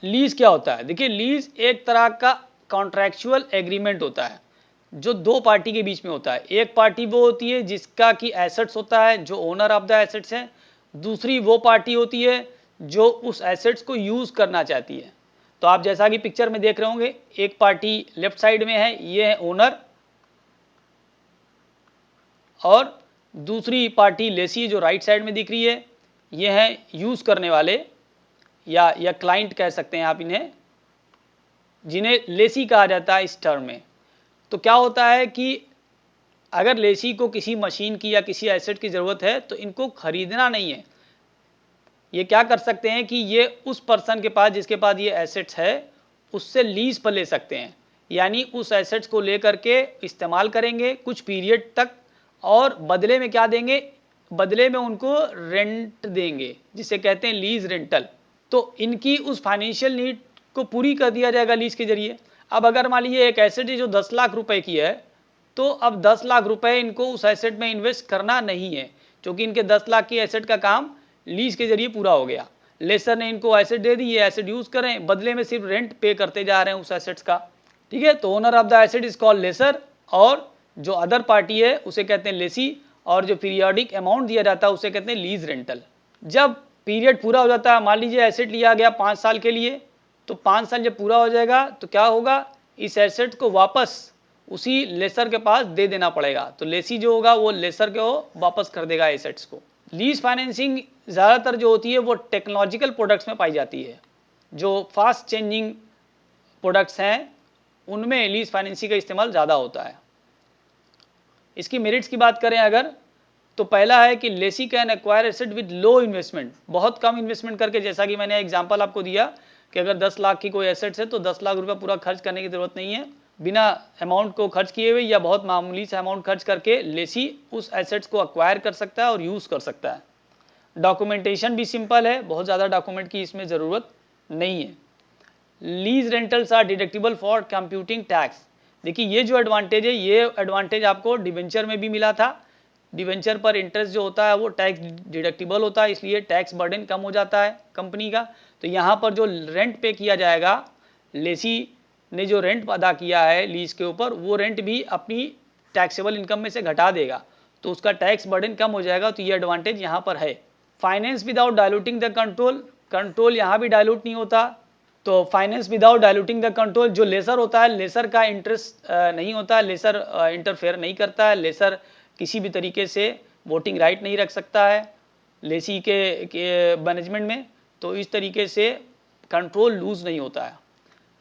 Lease क्या होता है? देखिए, लीज एक तरह का कॉन्ट्रैक्चुअल एग्रीमेंट होता है जो दो पार्टी के बीच में होता है। एक पार्टी वो होती है जिसका कि एसेट्स होता है, जो ओनर ऑफ द एसेट्स है। दूसरी वो पार्टी होती है जो उस एसेट्स को यूज करना चाहती है। तो आप जैसा कि पिक्चर में देख रहे होंगे, एक पार्टी लेफ्ट साइड में है, ये है ओनर, और दूसरी पार्टी लेसी जो राइट साइड में दिख रही है, ये है यूज करने वाले या क्लाइंट कह सकते हैं आप इन्हें, जिन्हें लेसी कहा जाता है इस टर्म में। तो क्या होता है कि अगर लेसी को किसी मशीन की या किसी एसेट की ज़रूरत है तो इनको खरीदना नहीं है, ये क्या कर सकते हैं कि ये उस पर्सन के पास जिसके पास ये एसेट्स है उससे लीज पर ले सकते हैं, यानी उस एसेट्स को लेकर के इस्तेमाल करेंगे कुछ पीरियड तक, और बदले में क्या देंगे? बदले में उनको रेंट देंगे, जिसे कहते हैं लीज रेंटल। तो इनकी उस फाइनेंशियल नीड को पूरी कर दिया जाएगा लीज के जरिए। अब अगर मान लीजिए एक एसेट है जो 10 लाख रुपए की है, तो अब 10 लाख रुपए इनको उस एसेट में इन्वेस्ट करना नहीं है, क्योंकि इनके 10 लाख की एसेट का काम लीज के जरिए पूरा हो गया। लेसर ने इनको एसेट दे दी, ये एसेट यूज करें, बदले में सिर्फ रेंट पे करते जा रहे हैं उस एसेट्स का। ठीक है, तो owner of the asset is called lessor, और जो अदर पार्टी है उसे कहते हैं लेसी, और जो पीरियोडिक अमाउंट दिया जाता है उसे कहते हैं लीज रेंटल। जब पीरियड पूरा हो जाता है, मान लीजिए एसेट लिया गया 5 साल के लिए, तो 5 साल जब पूरा हो जाएगा तो क्या होगा? इस एसेट को वापस उसी लेसर के पास दे देना पड़ेगा। तो लेसी जो होगा वो लेसर को वापस कर देगा एसेट्स को। लीज फाइनेंसिंग ज़्यादातर जो होती है वो टेक्नोलॉजिकल प्रोडक्ट्स में पाई जाती है। जो फास्ट चेंजिंग प्रोडक्ट्स हैं उनमें लीज फाइनेंसिंग का इस्तेमाल ज़्यादा होता है। इसकी मेरिट्स की बात करें अगर, तो पहला है कि lessee can acquire asset with low investment, बहुत कम इन्वेस्टमेंट करके, जैसा कि मैंने एग्जांपल आपको दिया कि अगर 10 लाख की कोई एसेट्स है तो 10 लाख रुपया पूरा खर्च करने की जरूरत नहीं है, बिना अमाउंट को खर्च किए हुए या बहुत मामूली सा अमाउंट खर्च करके लेसी उस एसेट्स को एक्वायर कर सकता है और यूज़ कर सकता है। डॉक्यूमेंटेशन भी सिंपल है, बहुत ज़्यादा डॉक्यूमेंट की इसमें ज़रूरत नहीं है। Lease rentals are deductible for computing tax. देखिए, ये जो एडवांटेज है, ये एडवांटेज आपको डिवेंचर में भी मिला था। डिवेंचर पर इंटरेस्ट जो होता है वो टैक्स डिडक्टिबल होता है, इसलिए टैक्स बर्डन कम हो जाता है कंपनी का। तो यहाँ पर जो रेंट पे किया जाएगा, लेसी ने जो रेंट अदा किया है लीज के ऊपर, वो रेंट भी अपनी टैक्सेबल इनकम में से घटा देगा, तो उसका टैक्स बर्डन कम हो जाएगा। तो ये एडवांटेज यहाँ पर है। Finance without diluting the control, control यहाँ भी डायलूट नहीं होता। तो finance without diluting the control, जो लेसर होता है, लेसर का इंटरेस्ट नहीं होता है, लेसर इंटरफेयर नहीं करता है, लेसर किसी भी तरीके से वोटिंग राइट नहीं रख सकता है लेसी के मैनेजमेंट में। तो इस तरीके से कंट्रोल लूज नहीं होता है।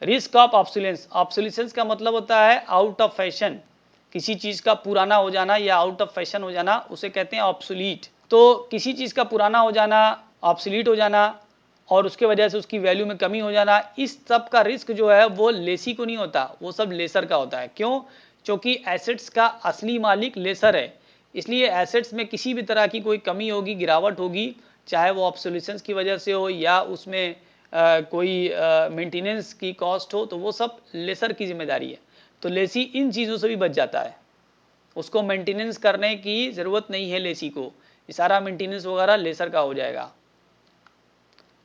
रिस्क ऑफ ऑब्सोलेंस, ऑब्सोलेंस का मतलब होता है आउट ऑफ फैशन, किसी चीज़ का पुराना हो जाना या आउट ऑफ फैशन हो जाना, उसे कहते हैं ऑब्सोलीट। तो किसी चीज़ का पुराना हो जाना, ऑब्सोलीट हो जाना, और उसके वजह से उसकी वैल्यू में कमी हो जाना, इस सब का रिस्क जो है वो लेसी को नहीं होता, वो सब लेसर का होता है। क्यों? क्योंकि एसेट्स का असली मालिक लेसर है, इसलिए एसेट्स में किसी भी तरह की कोई कमी होगी, गिरावट होगी, चाहे वो ऑब्सोलेसेंस की वजह से हो या उसमें कोई मेंटेनेंस की कॉस्ट हो, तो वो सब लेसर की जिम्मेदारी है। तो लेसी इन चीज़ों से भी बच जाता है, उसको मेंटेनेंस करने की ज़रूरत नहीं है लेसी को, सारा मेंटेनेंस वगैरह लेसर का हो जाएगा।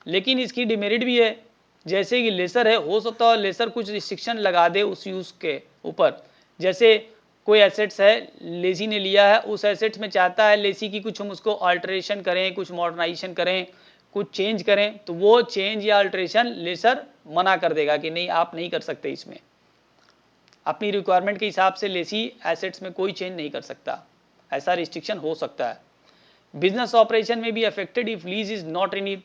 लेकिन इसकी डिमेरिट भी है, जैसे कि लेसर है, हो सकता है लेसर कुछ रिस्ट्रिक्शन लगा दे उस यूज़ के ऊपर। जैसे कोई एसेट्स है लेसी ने लिया है, उस एसेट्स में चाहता है लेसी की कुछ हम उसको अल्टरेशन करें, कुछ मॉडर्नाइजेशन करें, कुछ चेंज करें, तो वो चेंज या अल्टरेशन लेसर मना कर देगा कि नहीं, आप नहीं कर सकते, इसमें अपनी रिक्वायरमेंट के हिसाब से लेसी एसेट्स में कोई चेंज नहीं कर सकता, ऐसा रिस्ट्रिक्शन हो सकता है। बिजनेस ऑपरेशन में भी affected if lease is not renewed.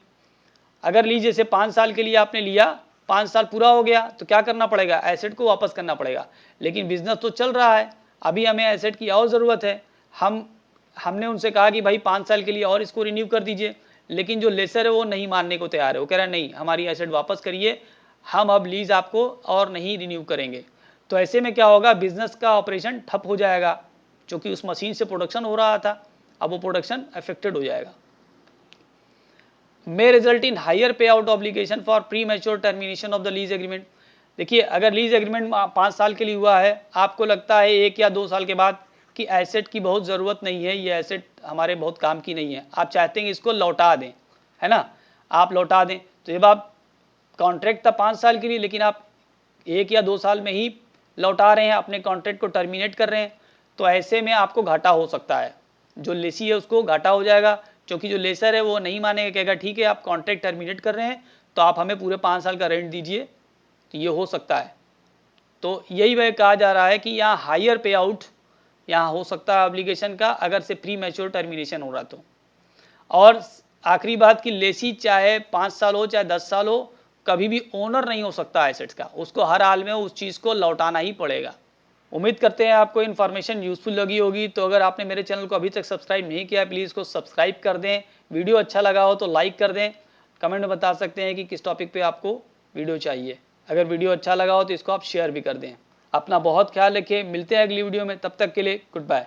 अगर लीज जैसे 5 साल के लिए आपने लिया, 5 साल पूरा हो गया तो क्या करना पड़ेगा? एसेट को वापस करना पड़ेगा। लेकिन बिजनेस तो चल रहा है, अभी हमें एसेट की और ज़रूरत है, हमने उनसे कहा कि भाई 5 साल के लिए और इसको रिन्यू कर दीजिए, लेकिन जो लेसर है वो नहीं मानने को तैयार है, वो कह रहा है नहीं, हमारी एसेट वापस करिए, हम अब लीज आपको और नहीं रिन्यू करेंगे। तो ऐसे में क्या होगा? बिजनेस का ऑपरेशन ठप हो जाएगा, क्योंकि उस मशीन से प्रोडक्शन हो रहा था, अब वो प्रोडक्शन अफेक्टेड हो जाएगा। may result in higher payout obligation for premature termination of the lease agreement। देखिए, अगर लीज एग्रीमेंट 5 साल के लिए हुआ है, आपको लगता है 1 या 2 साल के बाद कि एसेट की बहुत ज़रूरत नहीं है, ये एसेट हमारे बहुत काम की नहीं है, आप चाहते हैं इसको लौटा दें, है ना, आप लौटा दें। तो जब आप कॉन्ट्रैक्ट था 5 साल के लिए, लेकिन आप 1 या 2 साल में ही लौटा रहे हैं, अपने कॉन्ट्रैक्ट को टर्मिनेट कर रहे हैं, तो ऐसे में आपको घाटा हो सकता है। जो लेसी है उसको घाटा हो जाएगा, क्योंकि जो लेसर है वो नहीं मानेगा, कहेगा ठीक है आप कॉन्ट्रैक्ट टर्मिनेट कर रहे हैं तो आप हमें पूरे 5 साल का रेंट दीजिए, तो ये हो सकता है। तो यही वह कहा जा रहा है कि यहाँ हायर पे आउट यहाँ हो सकता है ऑब्लिगेशन का, अगर से प्री मैच्योर टर्मिनेशन हो रहा तो। और आखिरी बात कि लेसी चाहे 5 साल हो चाहे 10 साल हो, कभी भी ओनर नहीं हो सकता एसेट्स का, उसको हर हाल में उस चीज़ को लौटाना ही पड़ेगा। उम्मीद करते हैं आपको इन्फॉर्मेशन यूजफुल लगी होगी। तो अगर आपने मेरे चैनल को अभी तक सब्सक्राइब नहीं किया है, प्लीज़ इसको सब्सक्राइब कर दें। वीडियो अच्छा लगा हो तो लाइक कर दें। कमेंट में बता सकते हैं कि किस टॉपिक पे आपको वीडियो चाहिए। अगर वीडियो अच्छा लगा हो तो इसको आप शेयर भी कर दें। अपना बहुत ख्याल रखिए, मिलते हैं अगली वीडियो में, तब तक के लिए गुड बाय।